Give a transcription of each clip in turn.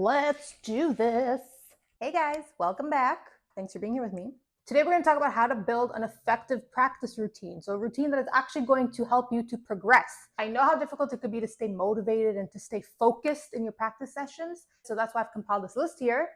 Let's do this. Hey guys, welcome back. Thanks for being here with me. Today we're going to talk about how to build an effective practice routine. So a routine that is actually going to help you to progress. I know how difficult it could be to stay motivated and to stay focused in your practice sessions. So that's why I've compiled this list here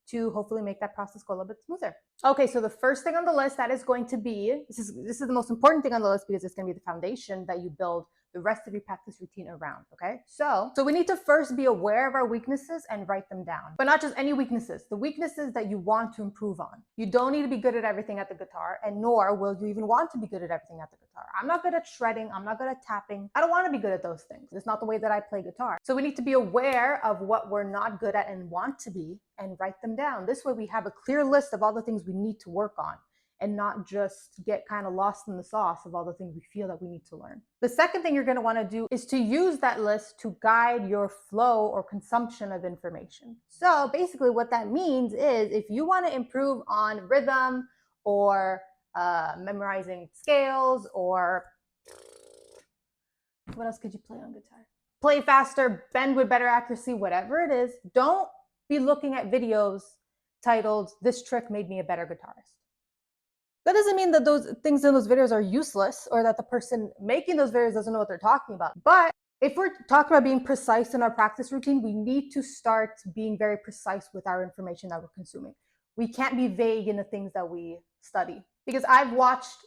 to hopefully make that process go a little bit smoother. Okay, so the first thing on the list that is going to be, this is the most important thing on the list because it's going to be the foundation that you build the rest of your practice routine around, okay? So we need to first be aware of our weaknesses and write them down. But not just any weaknesses, the weaknesses that you want to improve on. You don't need to be good at everything at the guitar, and nor will you even want to be good at everything at the guitar. I'm not good at shredding, I'm not good at tapping. I don't want to be good at those things. It's not the way that I play guitar. So we need to be aware of what we're not good at and want to be and write them down. This way we have a clear list of all the things we need to work on, and not just get kind of lost in the sauce of all the things we feel that we need to learn. The second thing you're going to want to do is to use that list to guide your flow or consumption of information. So basically what that means is if you want to improve on rhythm or memorizing scales, or what else could you play on guitar? Play faster, bend with better accuracy, whatever it is, don't be looking at videos titled, "This trick made me a better guitarist." That doesn't mean that those things in those videos are useless or that the person making those videos doesn't know what they're talking about. But if we're talking about being precise in our practice routine, we need to start being very precise with our information that we're consuming. We can't be vague in the things that we study, because I've watched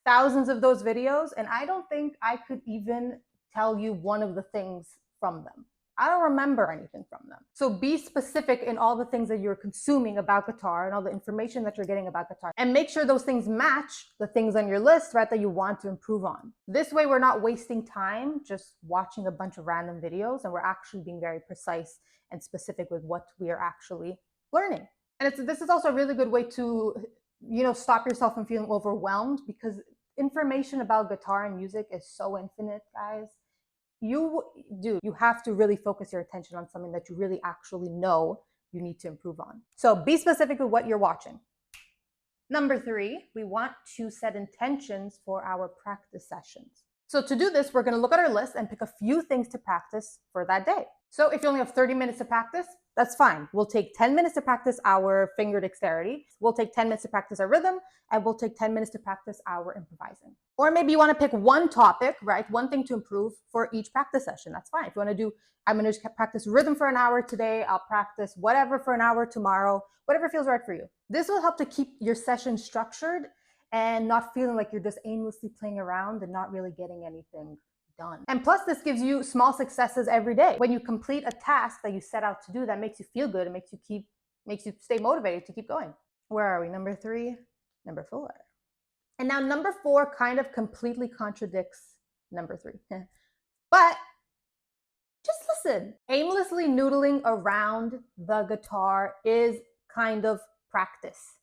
thousands of those videos and I don't think I could even tell you one of the things from them. I don't remember anything from them. So be specific in all the things that you're consuming about guitar and all the information that you're getting about guitar, and make sure those things match the things on your list, right, that you want to improve on. This way we're not wasting time just watching a bunch of random videos, and we're actually being very precise and specific with what we are actually learning. And this is also a really good way to, stop yourself from feeling overwhelmed, because information about guitar and music is so infinite, guys. You have to really focus your attention on something that you really actually know you need to improve on. So be specific with what you're watching. Number 3, we want to set intentions for our practice sessions. So to do this, we're going to look at our list and pick a few things to practice for that day. So if you only have 30 minutes to practice, that's fine. We'll take 10 minutes to practice our finger dexterity. We'll take 10 minutes to practice our rhythm, and we'll take 10 minutes to practice our improvising. Or maybe you want to pick one topic, right? One thing to improve for each practice session. That's fine. If you want to do, I'm going to just practice rhythm for an hour today. I'll practice whatever for an hour tomorrow, whatever feels right for you. This will help to keep your session structured and not feeling like you're just aimlessly playing around and not really getting anything done. And plus, this gives you small successes every day. When you complete a task that you set out to do, that makes you feel good and makes you stay motivated to keep going. Where are we? Number 3, number 4. And now number 4 kind of completely contradicts number 3. But just listen. Aimlessly noodling around the guitar is kind of practice.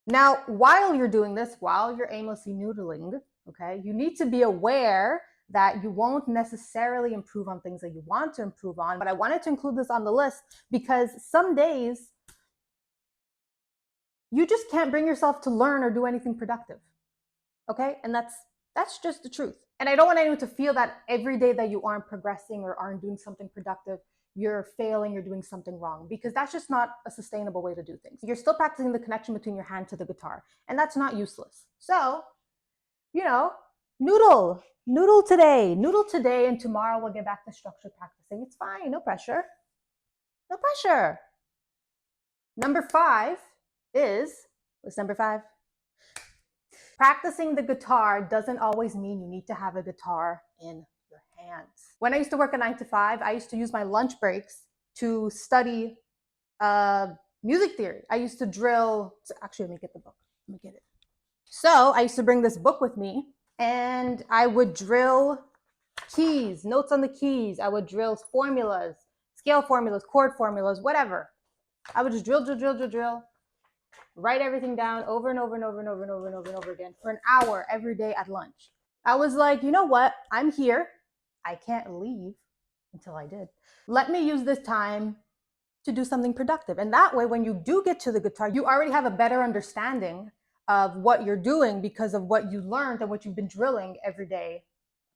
Now, while you're doing this, while you're aimlessly noodling, okay, you need to be aware that you won't necessarily improve on things that you want to improve on. But I wanted to include this on the list because some days you just can't bring yourself to learn or do anything productive, okay? And that's just the truth. And I don't want anyone to feel that every day that you aren't progressing or aren't doing something productive, you're failing, you're doing something wrong, because that's just not a sustainable way to do things. You're still practicing the connection between your hand to the guitar, and that's not useless. So, noodle today, and tomorrow we'll get back to structured practicing. It's fine, no pressure. No pressure. Number 5 is, what's number 5? Practicing the guitar doesn't always mean you need to have a guitar in your hands. When I used to work a 9 to 5, I used to use my lunch breaks to study music theory. I used to drill, actually let me get the book, let me get it. So I used to bring this book with me and I would drill keys, notes on the keys. I would drill formulas, scale formulas, chord formulas, whatever. I would just drill, write everything down over and over and over and over and over and over and over again for an hour every day at lunch. I was like, you know what? I'm here. I can't leave until I did. Let me use this time to do something productive. And that way, when you do get to the guitar, you already have a better understanding of what you're doing because of what you learned and what you've been drilling every day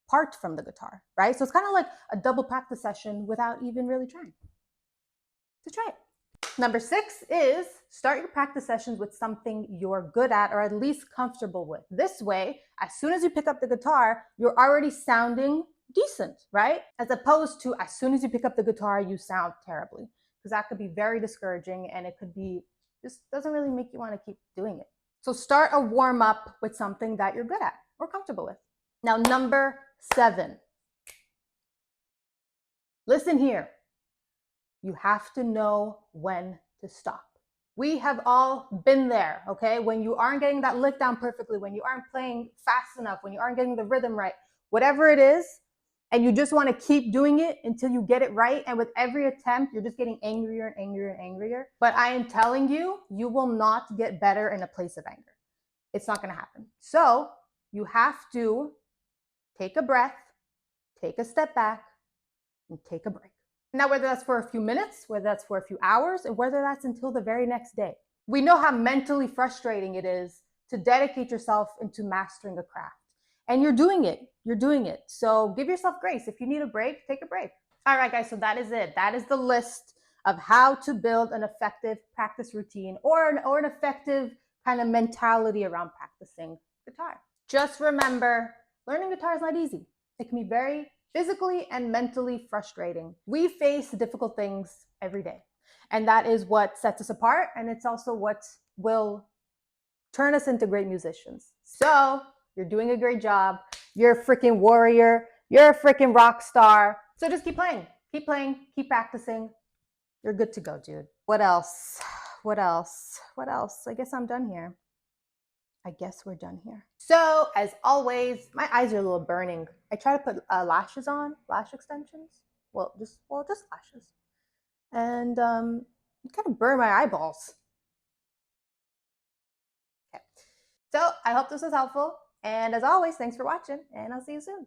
apart from the guitar, right? So it's kind of like a double practice session without even really trying. to try it. Number 6 is start your practice sessions with something you're good at or at least comfortable with. This way, as soon as you pick up the guitar, you're already sounding decent, right? As opposed to as soon as you pick up the guitar, you sound terribly, because that could be very discouraging and it could be just doesn't really make you want to keep doing it. So start a warm up with something that you're good at or comfortable with. Now, number 7. Listen here. You have to know when to stop. We have all been there, okay? When you aren't getting that lick down perfectly, when you aren't playing fast enough, when you aren't getting the rhythm right, whatever it is, and you just want to keep doing it until you get it right. And with every attempt, you're just getting angrier and angrier and angrier. But I am telling you, you will not get better in a place of anger. It's not going to happen. So you have to take a breath, take a step back, and take a break. Now, whether that's for a few minutes, whether that's for a few hours, and whether that's until the very next day. We know how mentally frustrating it is to dedicate yourself into mastering a craft. And you're doing it. You're doing it. So give yourself grace. If you need a break, take a break. All right, guys, so that is it. That is the list of how to build an effective practice routine or an effective kind of mentality around practicing guitar. Just remember, learning guitar is not easy. It can be very physically and mentally frustrating. We face difficult things every day, and that is what sets us apart, and it's also what will turn us into great musicians. So you're doing a great job. You're a freaking warrior. You're a freaking rock star. So just keep playing, keep practicing. You're good to go, dude. What else? I guess I'm done here. I guess we're done here. So, as always, my eyes are a little burning. I try to put lashes on, lash extensions. Just lashes. And it kind of burned my eyeballs. Okay. So, I hope this was helpful. And as always, thanks for watching, and I'll see you soon.